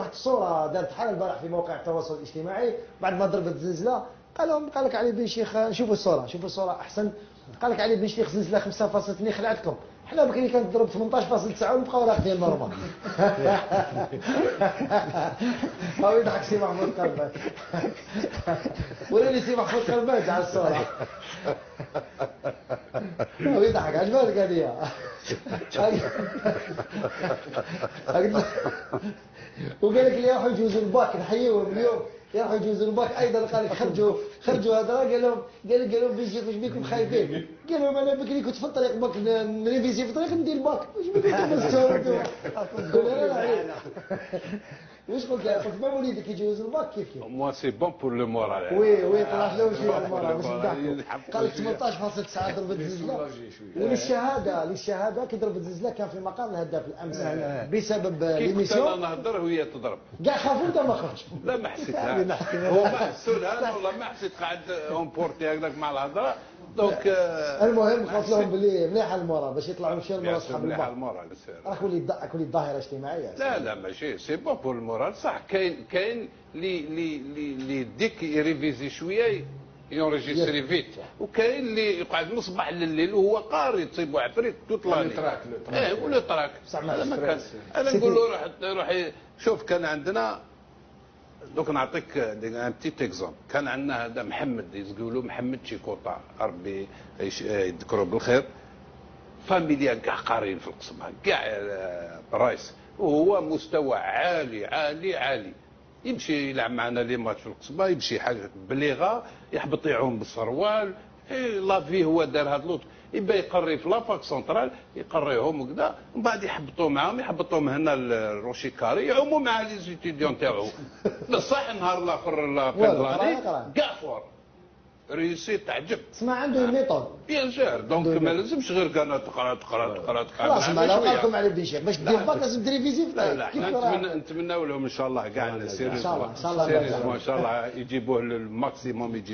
واحد الصوره دارت بحال البارح في مواقع التواصل الاجتماعي بعد ما ضربت الزلزله، قال لك علي بن شيخ شوفوا الصوره احسن. قال لك علي بن شيخ زلزله 5.2 خلعتكم، حنا بكري كانت تضرب 18.9 ونبقاو راقدين نورمال. هاو يضحك سي محمود قلبان. وريني سي محمود قلبان على الصوره. هاو يضحك عجبالك هذه. وقال لك اللي يروحوا يجوزوا الباك نحييهم اليوم، يروحوا يجوزوا الباك ايضا. قال لك خرجوا هذا، قال لهم بيجي واش بيكم خايفين؟ قال لهم انا بكري كنت في الطريق باك نريفيزي في الطريق ندير الباك، واش بيكم مستوى؟ واش قلت له؟ قلت ما وليدك يجوز الباك كيف موا سي بون بور لو مورال. وي طلعت له شويه المورال باش نضحكوا. قال لك 18.9 ضربت الزلزله. للشهاده كي ضربت الزلزله كان في مقام الهداف الامس بسبب ليميسيون. كنت انا نهضر وهي تضرب كاع خافوا ولا ما خرج؟ لا ما حسيت هو ما حسولها والله ما حسيت قاعد اون بورتي هكذاك مع الهضره دونك. المهم قلت لهم بلي مليحه المورال باش يطلعوا يمشيو لمورا صحاب مليحه الباك. المورال. راك ولي ظاهره اجتماعيه. لا ماشي سي بون بور المورال صح. كاين اللي يديك يريفيزي شويه يونجيستري فيت، وكاين اللي يقعد من الصباح لليل وهو قاري تصيبو عفريت توطلاني. ولا تراك هذا ما كان. انا نقول له روح شوف. كان عندنا دوك نعطيك ان بتيت اكزومبل. كان عندنا هذا محمد يقولوا محمد شيكوطا ربي يذكره بالخير، فاميليا كاع قاريين في القصبه كاع برايس، وهو مستوى عالي عالي عالي. يمشي يلعب معنا لي ماتش في القصبه، يمشي حاجه بليغه يحبط يعوم بالسروال. لافي هو دار هذا اللوط، يبقى يقري في لافاك سنترال يقريهم وكذا، ومن بعد يحبطوا معاهم يحبطوهم هنا الروشي كاري يعوموا مع لي زيتيديون تاعو. بصح النهار الاخر البيضلاني كاع فور ريسي تعجب. تسمع عنده ميثود بيان سور. دونك ما لازمش غير كان تقرا خلاص ما لو قالكم علي بن شيخ باش دير باك لازم تريفيزي في لا احنا نتمناو لهم ان شاء الله كاع السيريز ان شاء الله شاء الله يجيبوه للماكسيموم يجيبوه.